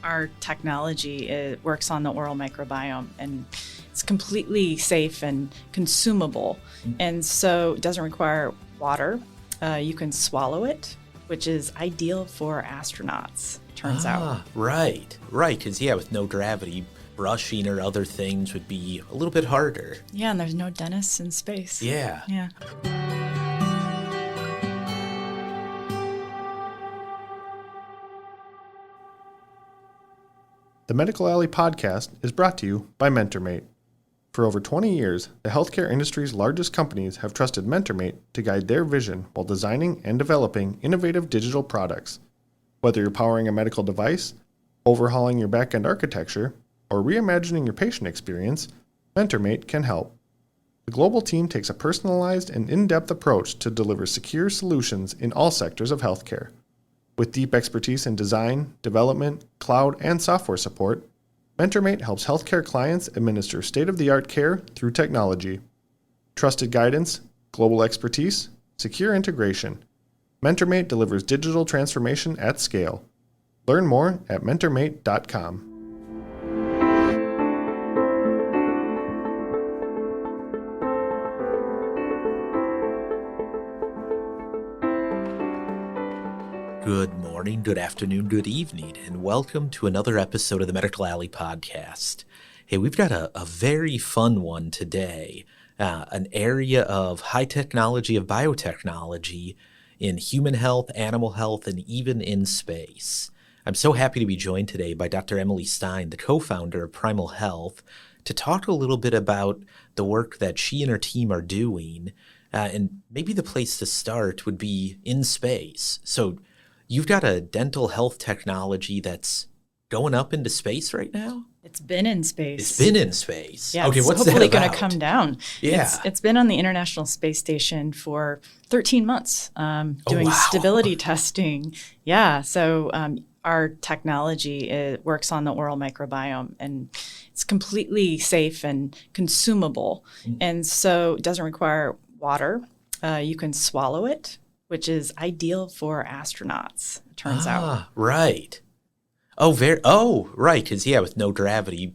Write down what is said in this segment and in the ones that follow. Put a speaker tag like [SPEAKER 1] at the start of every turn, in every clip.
[SPEAKER 1] Our technology, it works on the oral microbiome, and it's completely safe and consumable. And so it doesn't require water. You can swallow it, which is ideal for astronauts, turns out.
[SPEAKER 2] Right. Because, with no gravity, brushing or other things would be a little bit harder.
[SPEAKER 1] Yeah, and there's no dentists in space.
[SPEAKER 2] Yeah.
[SPEAKER 3] The Medical Alley podcast is brought to you by MentorMate. For over 20 years, the healthcare industry's largest companies have trusted MentorMate to guide their vision while designing and developing innovative digital products. Whether you're powering a medical device, overhauling your back-end architecture, or reimagining your patient experience, MentorMate can help. The global team takes a personalized and in-depth approach to deliver secure solutions in all sectors of healthcare. With deep expertise in design, development, cloud, and software support, MentorMate helps healthcare clients administer state-of-the-art care through technology. Trusted guidance, global expertise, secure integration. MentorMate delivers digital transformation at scale. Learn more at mentormate.com.
[SPEAKER 2] Good morning, good afternoon, good evening, and welcome to another episode of the Medical Alley podcast. Hey, we've got a very fun one today, an area of high technology, of biotechnology in human health, animal health, and even in space. I'm so happy to be joined today by Dr. Emily Stein, the co-founder of Primal Health, to talk a little bit about the work that she and her team are doing, and maybe the place to start would be in space. So you've got a dental health technology that's going up into space right now?
[SPEAKER 1] It's been in space.
[SPEAKER 2] It's been in space.
[SPEAKER 1] Yeah,
[SPEAKER 2] okay,
[SPEAKER 1] it's
[SPEAKER 2] what's
[SPEAKER 1] hopefully
[SPEAKER 2] that about?
[SPEAKER 1] going to come down.
[SPEAKER 2] Yeah.
[SPEAKER 1] It's been on the International Space Station for 13 months doing stability testing. Yeah, so our technology, it works on the oral microbiome, and it's completely safe and consumable. And so it doesn't require water. You can swallow it, which is ideal for astronauts, it turns out.
[SPEAKER 2] Right. Right, because, with no gravity,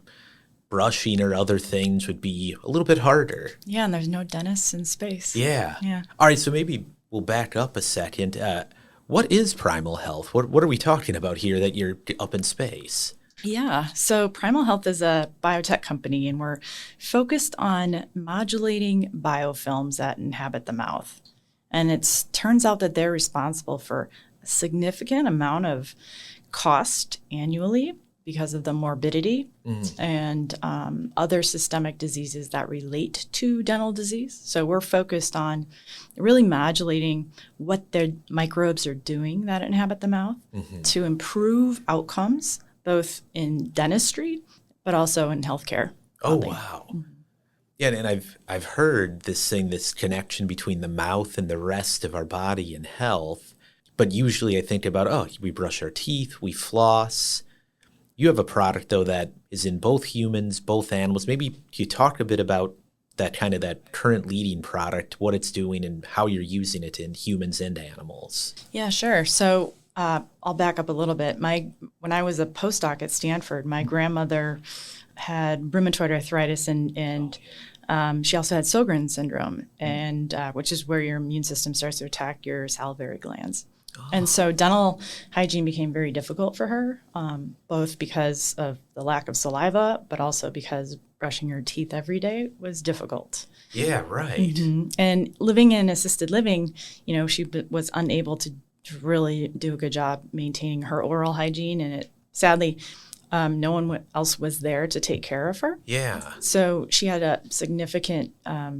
[SPEAKER 2] brushing or other things would be a little bit harder.
[SPEAKER 1] Yeah, and there's no dentists in space.
[SPEAKER 2] Yeah.
[SPEAKER 1] Yeah.
[SPEAKER 2] All right, so maybe we'll back up a second. What is Primal Health? What are we talking about here that you're up in space?
[SPEAKER 1] Yeah, so Primal Health is a biotech company, and we're focused on modulating biofilms that inhabit the mouth. And it turns out that they're responsible for a significant amount of cost annually because of the morbidity and other systemic diseases that relate to dental disease. So we're focused on really modulating what their microbes are doing that inhabit the mouth to improve outcomes, both in dentistry, but also in healthcare.
[SPEAKER 2] Oh, wow. Yeah, and I've heard this connection between the mouth and the rest of our body and health. But usually I think about, we brush our teeth, we floss. You have a product, though, that is in both humans, both animals. Maybe you talk a bit about that current leading product, what it's doing, and how you're using it in humans and animals.
[SPEAKER 1] Yeah, sure. So I'll back up a little bit. When I was a postdoc at Stanford, my grandmother had rheumatoid arthritis and she also had Sjogren's syndrome, and which is where your immune system starts to attack your salivary glands. And so dental hygiene became very difficult for her, both because of the lack of saliva, but also because brushing her teeth every day was difficult.
[SPEAKER 2] Yeah, right.
[SPEAKER 1] And living in assisted living, she was unable to really do a good job maintaining her oral hygiene, and sadly, no one else was there to take care of her.
[SPEAKER 2] Yeah.
[SPEAKER 1] So she had a significant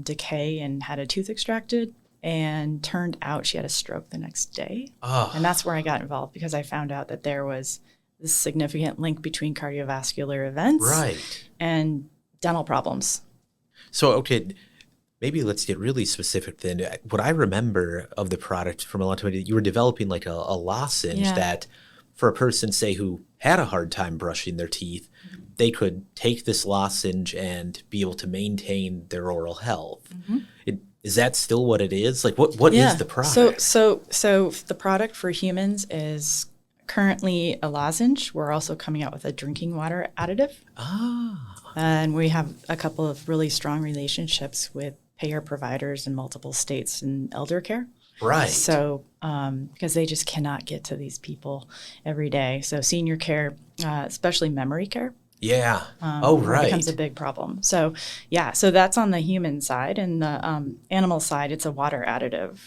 [SPEAKER 1] decay and had a tooth extracted, and turned out she had a stroke the next day. And that's where I got involved, because I found out that there was this significant link between cardiovascular events and dental problems.
[SPEAKER 2] So, okay, maybe let's get really specific then. What I remember of the product from a long time ago, you were developing like a lozenge that for a person, say, who had a hard time brushing their teeth, they could take this lozenge and be able to maintain their oral health. Is that still what it is? Like, what is the product?
[SPEAKER 1] So the product for humans is currently a lozenge. We're also coming out with a drinking water additive.
[SPEAKER 2] Ah.
[SPEAKER 1] And we have a couple of really strong relationships with payer providers in multiple states in elder care.
[SPEAKER 2] Right.
[SPEAKER 1] So, because they just cannot get to these people every day. So senior care, especially memory care.
[SPEAKER 2] Yeah.
[SPEAKER 1] Right. Becomes a big problem. So, yeah, so that's on the human side. And the animal side, it's a water additive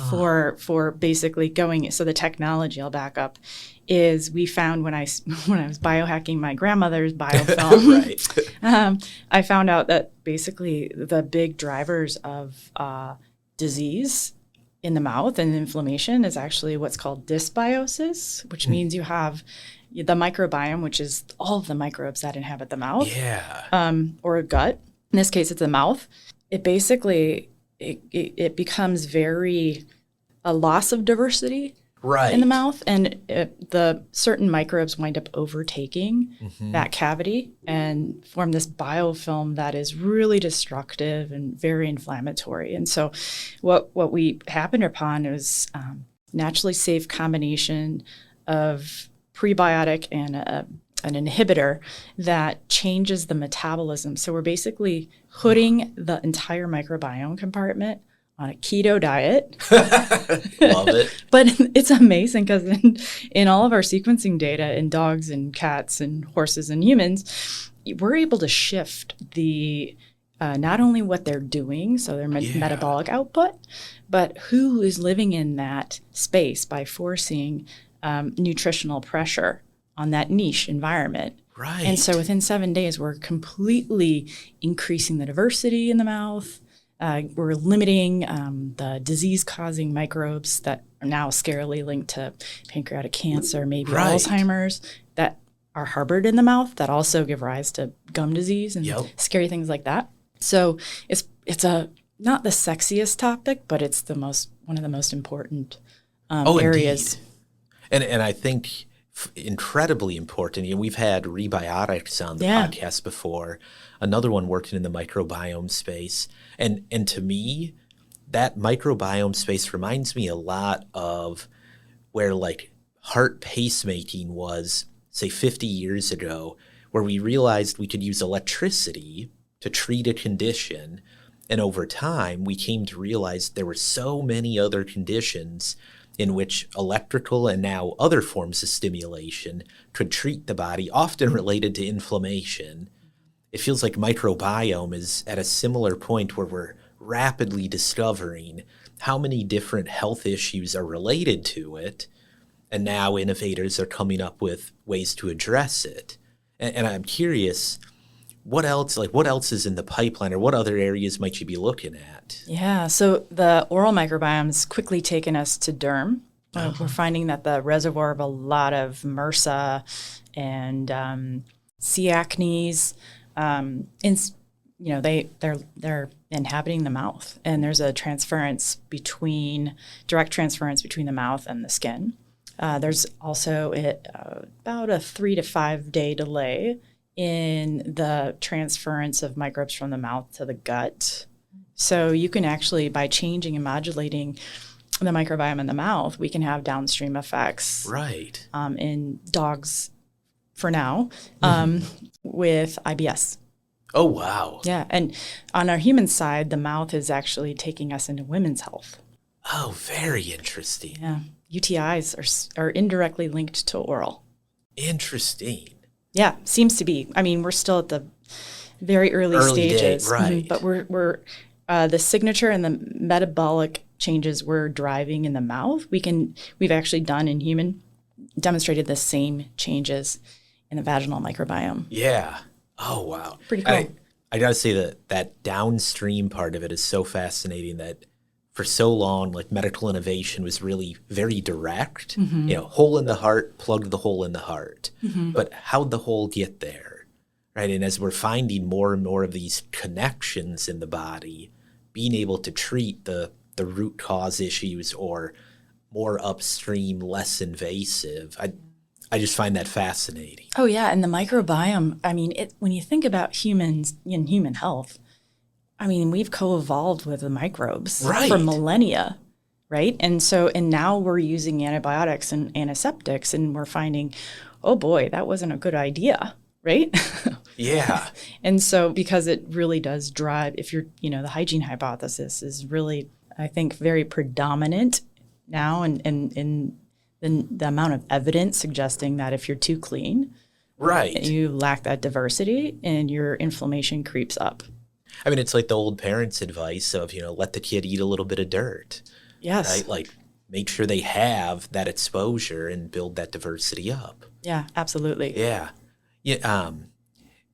[SPEAKER 1] for basically going. So the technology, I'll back up, is we found when I was biohacking my grandmother's biofilm,
[SPEAKER 2] Right.
[SPEAKER 1] I found out that basically the big drivers of disease in the mouth and inflammation is actually what's called dysbiosis, which means you have the microbiome, which is all of the microbes that inhabit the mouth, or a gut. In this case, it's the mouth. It basically it becomes a loss of diversity
[SPEAKER 2] Right.
[SPEAKER 1] in the mouth, and the certain microbes wind up overtaking that cavity and form this biofilm that is really destructive and very inflammatory. And so what we happened upon is naturally safe combination of prebiotic and an inhibitor that changes the metabolism. So we're basically putting the entire microbiome compartment on a keto diet.
[SPEAKER 2] Love it.
[SPEAKER 1] But it's amazing because in all of our sequencing data in dogs and cats and horses and humans, we're able to shift the not only what they're doing, so their metabolic output, but who is living in that space by forcing nutritional pressure on that niche environment.
[SPEAKER 2] Right.
[SPEAKER 1] And so within 7 days, we're completely increasing the diversity in the mouth. We're limiting the disease-causing microbes that are now scarily linked to pancreatic cancer, maybe Alzheimer's, that are harbored in the mouth that also give rise to gum disease and scary things like that. So it's not the sexiest topic, but it's one of the most important areas.
[SPEAKER 2] Indeed. And I think incredibly important. You know, we've had rebiotics on the podcast before. Another one working in the microbiome space. And to me, that microbiome space reminds me a lot of where like heart pacemaking was, say, 50 years ago, where we realized we could use electricity to treat a condition. And over time, we came to realize there were so many other conditions in which electrical and now other forms of stimulation could treat the body, often related to inflammation. It feels like microbiome is at a similar point where we're rapidly discovering how many different health issues are related to it, and now innovators are coming up with ways to address it. And I'm curious, what else is in the pipeline, or what other areas might you be looking at?
[SPEAKER 1] Yeah, so the oral microbiome has quickly taken us to derm. We're finding that the reservoir of a lot of MRSA and C. acnes, they're inhabiting the mouth, and there's a direct transference between the mouth and the skin. There's also about a 3 to 5 day delay in the transference of microbes from the mouth to the gut. So you can actually, by changing and modulating the microbiome in the mouth, we can have downstream effects.
[SPEAKER 2] Right.
[SPEAKER 1] In dogs for now, with IBS.
[SPEAKER 2] Oh, wow.
[SPEAKER 1] Yeah. And on our human side, the mouth is actually taking us into women's health.
[SPEAKER 2] Oh, very interesting.
[SPEAKER 1] Yeah. UTIs are indirectly linked to oral.
[SPEAKER 2] Interesting.
[SPEAKER 1] Yeah, seems to be. I mean, we're still at the very early stages.
[SPEAKER 2] Right.
[SPEAKER 1] But we're the signature and the metabolic changes we're driving in the mouth, we've actually done in human, demonstrated the same changes in the vaginal microbiome.
[SPEAKER 2] Yeah. Oh, wow.
[SPEAKER 1] Pretty cool.
[SPEAKER 2] I got to say that downstream part of it is so fascinating, that for so long, like, medical innovation was really very direct.
[SPEAKER 1] Mm-hmm.
[SPEAKER 2] You know, hole in the heart, plug the hole in the heart.
[SPEAKER 1] Mm-hmm.
[SPEAKER 2] But how'd the hole get there? Right. And as we're finding more and more of these connections in the body, being able to treat the root cause issues, or more upstream, less invasive, I just find that fascinating.
[SPEAKER 1] Oh, yeah. And the microbiome, I mean, when you think about humans in human health, I mean, we've co-evolved with the microbes for millennia, right? And now we're using antibiotics and antiseptics, and we're finding, oh boy, that wasn't a good idea, right?
[SPEAKER 2] Yeah.
[SPEAKER 1] And so because it really does drive, if you're, the hygiene hypothesis is really, I think, very predominant now, and in the amount of evidence suggesting that if you're too clean,
[SPEAKER 2] Right.
[SPEAKER 1] you lack that diversity and your inflammation creeps up.
[SPEAKER 2] I mean, it's like the old parents' advice of, let the kid eat a little bit of dirt.
[SPEAKER 1] Yes.
[SPEAKER 2] Right? Like, make sure they have that exposure and build that diversity up.
[SPEAKER 1] Yeah, absolutely.
[SPEAKER 2] Yeah. Yeah.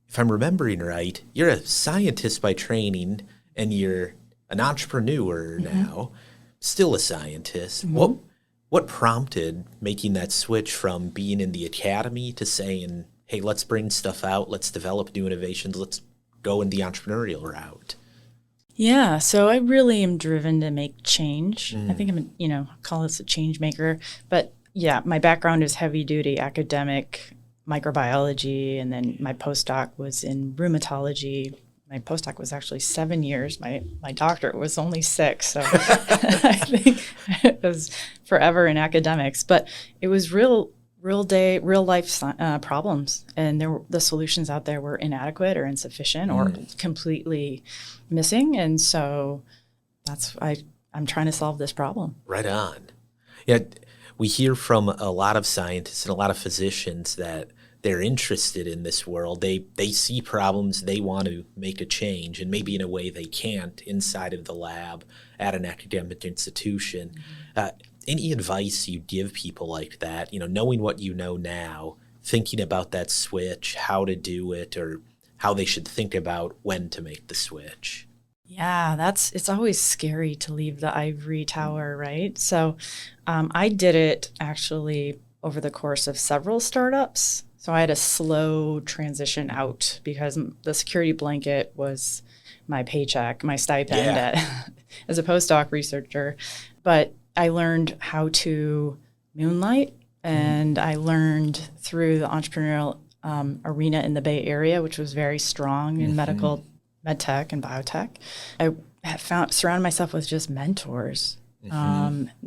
[SPEAKER 2] If I'm remembering right, you're a scientist by training and you're an entrepreneur now, still a scientist. What prompted making that switch from being in the academy to saying, hey, let's bring stuff out, let's develop new innovations, let's go in the entrepreneurial route?
[SPEAKER 1] Yeah, so I really am driven to make change. I think I'm, call this a change maker. But yeah, my background is heavy duty academic microbiology, and then my postdoc was in rheumatology. My postdoc was actually 7 years. My doctorate was only 6, so I think it was forever in academics. But it was real life problems, and the solutions out there were inadequate or insufficient or completely missing. And so I'm trying to solve this problem.
[SPEAKER 2] Right on. Yeah, we hear from a lot of scientists and a lot of physicians that they're interested in this world. They see problems, they want to make a change, and maybe in a way they can't inside of the lab at an academic institution. Any advice you give people like that, knowing what you know now, thinking about that switch, how to do it, or how they should think about when to make the switch?
[SPEAKER 1] Yeah, it's always scary to leave the ivory tower, right? So I did it actually over the course of several startups. So I had a slow transition out because the security blanket was my paycheck, my stipend as a postdoc researcher. But I learned how to moonlight, and I learned through the entrepreneurial arena in the Bay Area, which was very strong in medical, med tech, and biotech. I have surrounded myself with just mentors.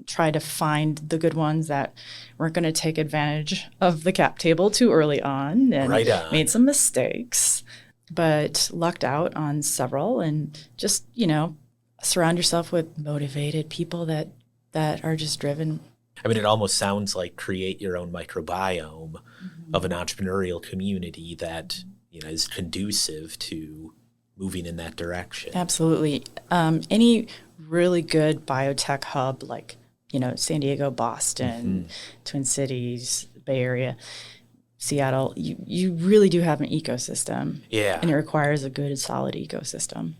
[SPEAKER 1] Try to find the good ones that weren't going to take advantage of the cap table too early on, and made some mistakes, but lucked out on several. And just, surround yourself with motivated people that are just driven.
[SPEAKER 2] I mean, it almost sounds like create your own microbiome of an entrepreneurial community that, is conducive to moving in that direction.
[SPEAKER 1] Absolutely. Any really good biotech hub like, San Diego, Boston, Twin Cities, Bay Area, Seattle, you really do have an ecosystem.
[SPEAKER 2] Yeah.
[SPEAKER 1] And it requires a good, solid ecosystem.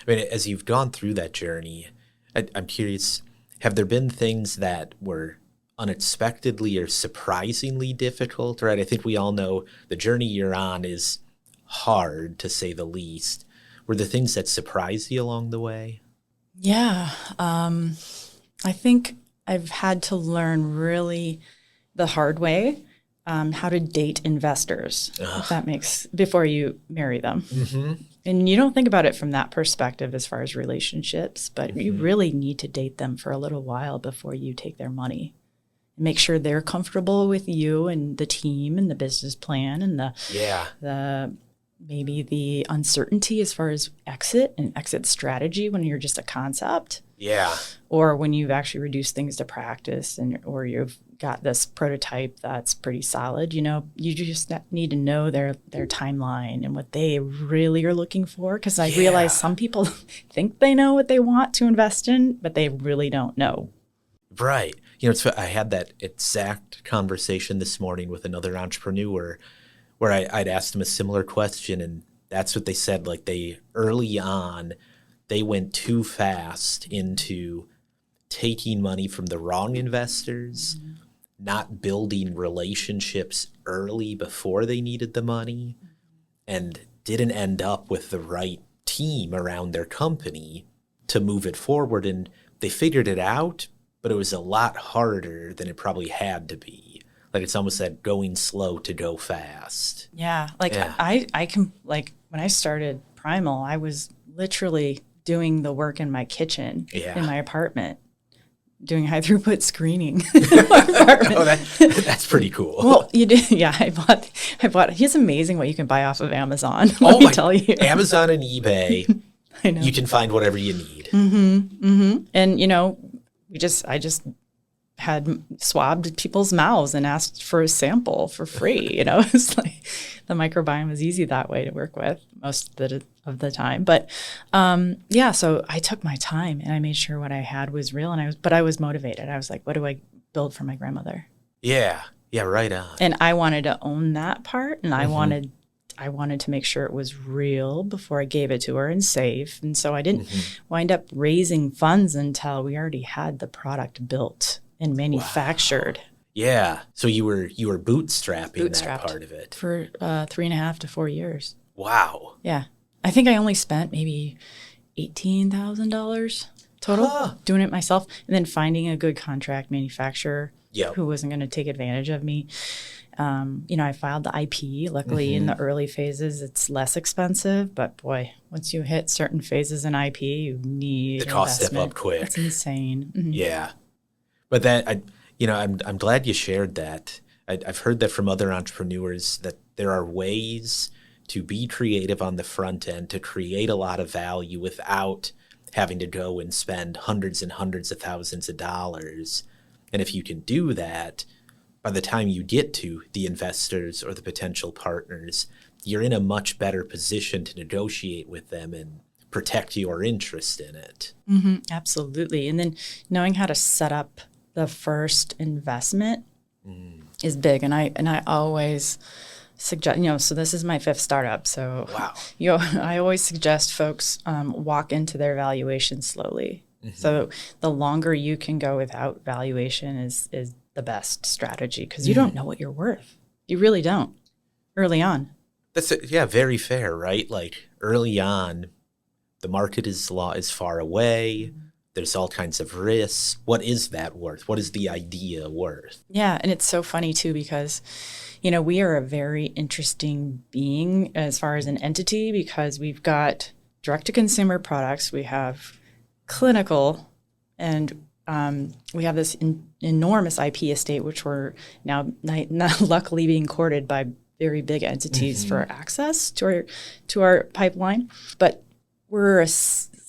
[SPEAKER 2] I mean, as you've gone through that journey, I'm curious, have there been things that were unexpectedly or surprisingly difficult? Right? I think we all know the journey you're on is hard, to say the least. Were there things that surprised you along the way? Yeah.
[SPEAKER 1] I think I've had to learn really the hard way how to date investors, if that before you marry them. And you don't think about it from that perspective as far as relationships, but you really need to date them for a little while before you take their money. Make sure they're comfortable with you and the team and the business plan and the maybe the uncertainty as far as exit and exit strategy when you're just a concept.
[SPEAKER 2] Yeah.
[SPEAKER 1] Or when you've actually reduced things to practice or you've got this prototype that's pretty solid, you just need to know their timeline and what they really are looking for. Because I realize some people think they know what they want to invest in, but they really don't know.
[SPEAKER 2] Right. I had that exact conversation this morning with another entrepreneur where I'd asked them a similar question, and that's what they said. Like, early on, they went too fast into taking money from the wrong investors, not building relationships early before they needed the money, and didn't end up with the right team around their company to move it forward. And they figured it out, but it was a lot harder than it probably had to be. Like, it's almost that going slow to go fast.
[SPEAKER 1] Yeah. I can, when I started Primal, I was literally doing the work in my kitchen in my apartment, doing high throughput screening.
[SPEAKER 2] Oh, that's pretty cool.
[SPEAKER 1] Well, you did, yeah. I bought. It's amazing what you can buy off of Amazon. Let me tell you,
[SPEAKER 2] Amazon and eBay.
[SPEAKER 1] I know.
[SPEAKER 2] You can find whatever you need.
[SPEAKER 1] And I just had swabbed people's mouths and asked for a sample for free. It's like the microbiome is easy that way to work with most of the time. But so I took my time and I made sure what I had was real, but I was motivated. I was like, what do I build for my grandmother?
[SPEAKER 2] Yeah, right on.
[SPEAKER 1] And I wanted to own that part, and I wanted to make sure it was real before I gave it to her and safe. And so I didn't wind up raising funds until we already had the product built and manufactured.
[SPEAKER 2] Wow. Yeah. So you were bootstrapping that part of it
[SPEAKER 1] for 3.5 to 4 years.
[SPEAKER 2] Wow.
[SPEAKER 1] Yeah. I think I only spent maybe $18,000 total doing it myself, and then finding a good contract manufacturer who wasn't going to take advantage of me. I filed the IP. Luckily, in the early phases, it's less expensive. But boy, once you hit certain phases in IP, you need
[SPEAKER 2] the cost
[SPEAKER 1] investment.
[SPEAKER 2] step up quick.
[SPEAKER 1] It's insane.
[SPEAKER 2] Yeah, but I'm glad you shared that. I've heard that from other entrepreneurs that there are ways to be creative on the front end to create a lot of value without having to go and spend hundreds and hundreds of thousands of dollars. And if you can do that, by the time you get to the investors or the potential partners, you're in a much better position to negotiate with them and protect your interest in it.
[SPEAKER 1] Absolutely. And then knowing how to set up the first investment is big. And I always suggest, so this is my 5th startup. So
[SPEAKER 2] wow.
[SPEAKER 1] I always suggest folks walk into their valuation slowly. So the longer you can go without valuation is the best strategy, because you don't know what you're worth. You really don't early on.
[SPEAKER 2] That's very fair, right? Like early on, the market is far away. There's all kinds of risks. What is that worth? What is the idea worth?
[SPEAKER 1] Yeah, and it's so funny too, because we are a very interesting being as far as an entity, because we've got direct-to-consumer products, we have clinical, and we have this enormous IP estate, which we're now luckily being courted by very big entities for access to our pipeline. But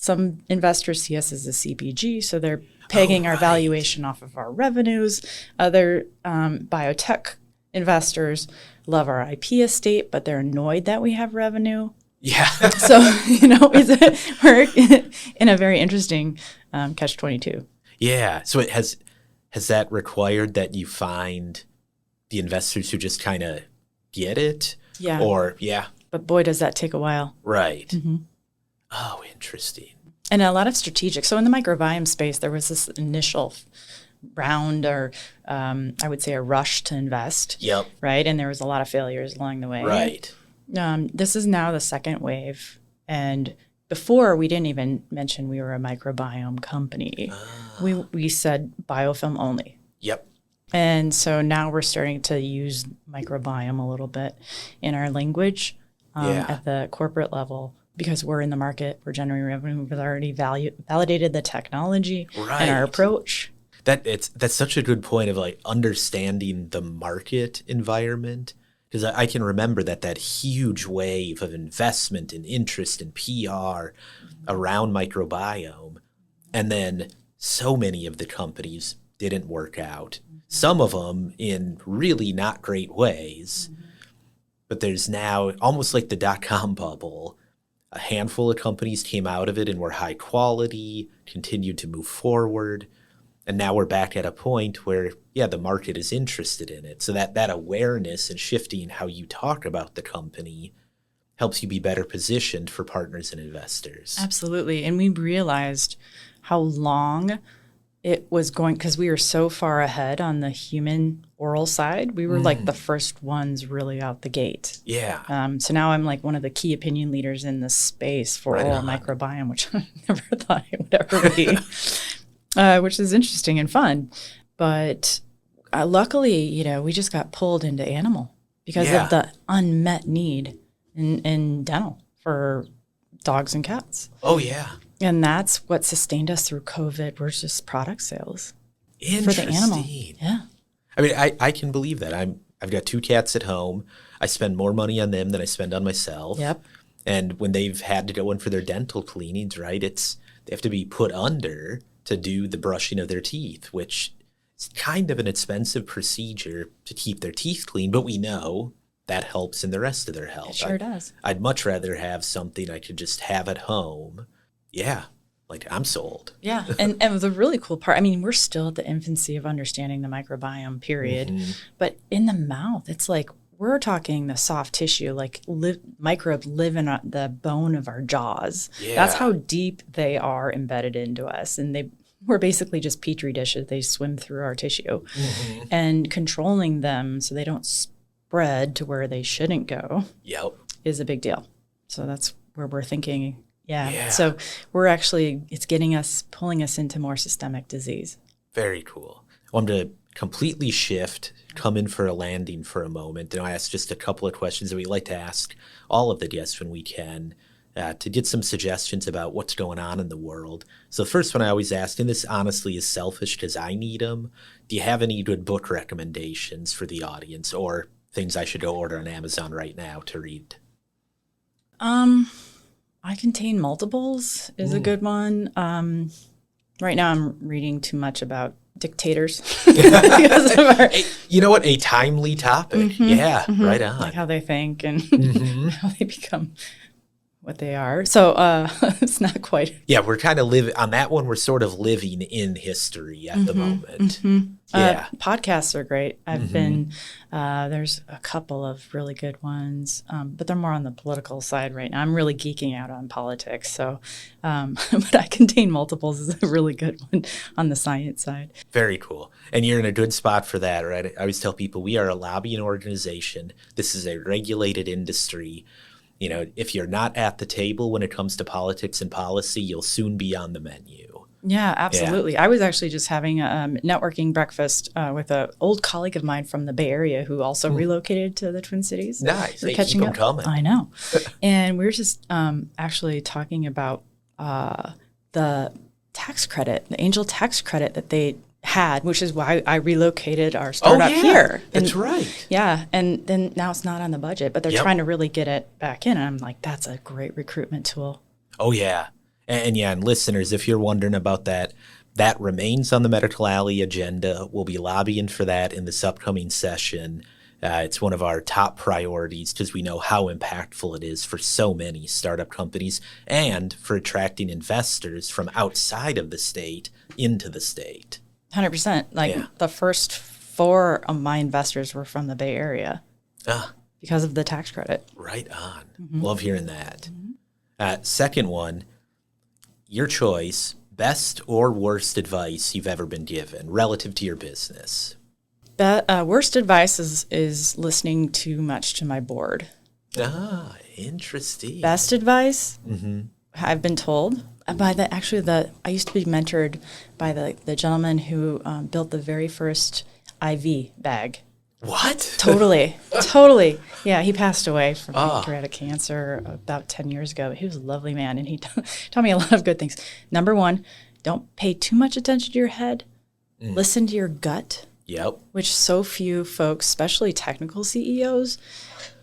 [SPEAKER 1] some investors see us as a CPG, so they're pegging our valuation off of our revenues. Other biotech investors love our IP estate, but they're annoyed that we have revenue.
[SPEAKER 2] Yeah.
[SPEAKER 1] So, we're in a very interesting catch-22.
[SPEAKER 2] Yeah. So has that required that you find the investors who just kind of get it?
[SPEAKER 1] Yeah.
[SPEAKER 2] Or, yeah.
[SPEAKER 1] But boy, does that take a while.
[SPEAKER 2] Right. Oh, interesting.
[SPEAKER 1] And a lot of strategic. So in the microbiome space, there was this initial round, or I would say a rush to invest.
[SPEAKER 2] Yep.
[SPEAKER 1] Right. And there was a lot of failures along the way.
[SPEAKER 2] Right.
[SPEAKER 1] This is now the second wave. And before, we didn't even mention we were a microbiome company. We said biofilm only.
[SPEAKER 2] Yep.
[SPEAKER 1] And so now we're starting to use microbiome a little bit in our language at the corporate level, because we're in the market, we're generating revenue, we've already validated the technology and our approach.
[SPEAKER 2] That's such a good point of like understanding the market environment. Because I can remember that huge wave of investment and interest in PR around microbiome. And then so many of the companies didn't work out. Some of them in really not great ways. But there's now, almost like the dot-com bubble, a handful of companies came out of it and were high quality, continued to move forward. And now we're back at a point where, the market is interested in it. So that awareness and shifting how you talk about the company helps you be better positioned for partners and investors.
[SPEAKER 1] Absolutely. And we realized how long it was going, because we were so far ahead on the human oral side. We were like the first ones really out the gate.
[SPEAKER 2] Yeah.
[SPEAKER 1] So now I'm like one of the key opinion leaders in this space for oral microbiome, which I never thought I would ever be. Which is interesting and fun. But luckily, we just got pulled into animal because of the unmet need in dental for dogs and cats.
[SPEAKER 2] Oh, yeah.
[SPEAKER 1] And that's what sustained us through COVID, was just product sales. for the animal. Yeah.
[SPEAKER 2] I mean, I can believe that. I've got 2 cats at home. I spend more money on them than I spend on myself.
[SPEAKER 1] Yep.
[SPEAKER 2] And when they've had to go in for their dental cleanings, right, they have to be put under to do the brushing of their teeth, which is kind of an expensive procedure to keep their teeth clean, but we know that helps in the rest of their health.
[SPEAKER 1] It sure does.
[SPEAKER 2] I'd much rather have something I could just have at home. Yeah, like I'm sold.
[SPEAKER 1] Yeah, and the really cool part, I mean, we're still at the infancy of understanding the microbiome, period. But in the mouth, it's like we're talking the soft tissue, like microbes live in the bone of our jaws.
[SPEAKER 2] Yeah.
[SPEAKER 1] That's how deep they are embedded into us. And we're basically just petri dishes. They swim through our tissue. And controlling them so they don't spread to where they shouldn't go is a big deal. So that's where we're thinking. Yeah. So it's pulling us into more systemic disease.
[SPEAKER 2] Very cool. I wanted to completely shift, come in for a landing for a moment, and I'll ask just a couple of questions that we like to ask all of the guests when we can to get some suggestions about what's going on in the world. So the first one I always ask, and this honestly is selfish because I need them, do you have any good book recommendations for the audience or things I should go order on Amazon right now to read?
[SPEAKER 1] I Contain Multiples is a good one. Right now I'm reading too much about dictators. Because of
[SPEAKER 2] you know what? A timely topic. Right on.
[SPEAKER 1] like how they think and how they become what they are. So it's not quite.
[SPEAKER 2] Yeah, we're kind of living on that one. We're sort of living in history at the moment.
[SPEAKER 1] Podcasts are great. I've been, there's a couple of really good ones, but they're more on the political side right now. I'm really geeking out on politics. So, but I Contain Multiples is a really good one on the science side.
[SPEAKER 2] Very cool. And you're in a good spot for that, right? I always tell people we are a lobbying organization. This is a regulated industry. You know, if you're not at the table when it comes to politics and policy, you'll soon be on the menu.
[SPEAKER 1] Yeah, absolutely. I was actually just having a networking breakfast with an old colleague of mine from the Bay Area who also relocated to the Twin Cities.
[SPEAKER 2] Nice.
[SPEAKER 1] We're
[SPEAKER 2] Hey,
[SPEAKER 1] catching
[SPEAKER 2] keep
[SPEAKER 1] up.
[SPEAKER 2] 'em coming.
[SPEAKER 1] I know. And we were just actually talking about the tax credit, the angel tax credit that they had, which is why I relocated our startup here.
[SPEAKER 2] That's right.
[SPEAKER 1] Yeah, and then now it's not on the budget, but they're trying to really get it back in. And I'm like, that's a great recruitment tool.
[SPEAKER 2] Oh, yeah. And listeners, if you're wondering about that, that remains on the Medical Alley agenda. We'll be lobbying for that in this upcoming session. It's one of our top priorities because we know how impactful it is for so many startup companies and for attracting investors from outside of the state into the state.
[SPEAKER 1] 100%. The first 4 of my investors were from the Bay Area because of the tax credit.
[SPEAKER 2] Right on. Love hearing that. Second one, your choice, best or worst advice you've ever been given relative to your business.
[SPEAKER 1] Worst advice is listening too much to my board.
[SPEAKER 2] Interesting.
[SPEAKER 1] Best advice, I've been told by I used to be mentored by the gentleman who built the very first IV bag.
[SPEAKER 2] What?
[SPEAKER 1] Totally. Yeah, he passed away from pancreatic cancer about 10 years ago. He was a lovely man, and he taught me a lot of good things. Number 1, don't pay too much attention to your head. Listen to your gut.
[SPEAKER 2] Yep.
[SPEAKER 1] Which so few folks, especially technical CEOs,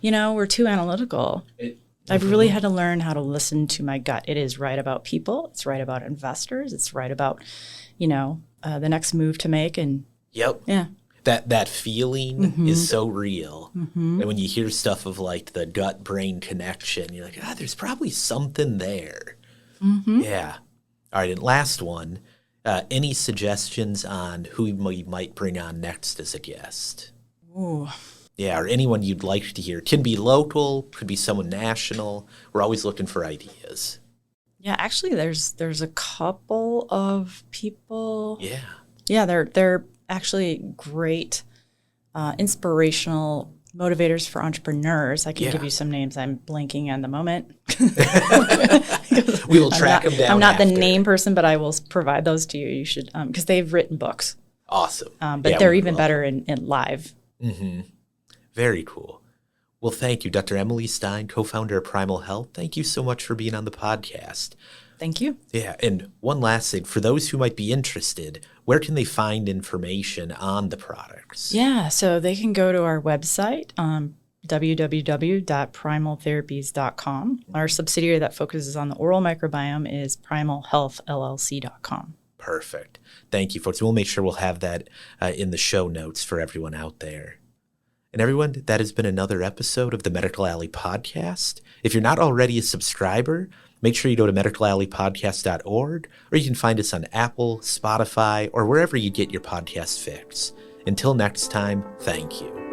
[SPEAKER 1] we're too analytical. I've really had to learn how to listen to my gut. It is right about people. It's right about investors. It's right about, the next move to make. And
[SPEAKER 2] yep.
[SPEAKER 1] Yeah.
[SPEAKER 2] That feeling is so real. And when you hear stuff of like the gut-brain connection, you're like, there's probably something there. Yeah. All right, and last one. Any suggestions on who we might bring on next as a guest?
[SPEAKER 1] Ooh.
[SPEAKER 2] Yeah, or anyone you'd like to hear. Can be local, could be someone national. We're always looking for ideas.
[SPEAKER 1] Yeah, actually, there's a couple of people.
[SPEAKER 2] Yeah.
[SPEAKER 1] Yeah, they're actually great, inspirational motivators for entrepreneurs. I can give you some names. I'm blanking on the moment.
[SPEAKER 2] We will track them down.
[SPEAKER 1] I'm not
[SPEAKER 2] after.
[SPEAKER 1] the name person, but I will provide those to you. You should, because they've written books.
[SPEAKER 2] Awesome.
[SPEAKER 1] But they're even better in live.
[SPEAKER 2] Very cool. Well, thank you, Dr. Emily Stein, co-founder of Primal Health. Thank you so much for being on the podcast.
[SPEAKER 1] Thank you.
[SPEAKER 2] Yeah, and one last thing, for those who might be interested, where can they find information on the products?
[SPEAKER 1] Yeah, so they can go to our website, www.primaltherapies.com. Our subsidiary that focuses on the oral microbiome is primalhealthllc.com.
[SPEAKER 2] Perfect. Thank you, folks. We'll make sure we'll have that in the show notes for everyone out there. And everyone, that has been another episode of the Medical Alley Podcast. If you're not already a subscriber, make sure you go to medicalalleypodcast.org, or you can find us on Apple, Spotify, or wherever you get your podcast fix. Until next time, thank you.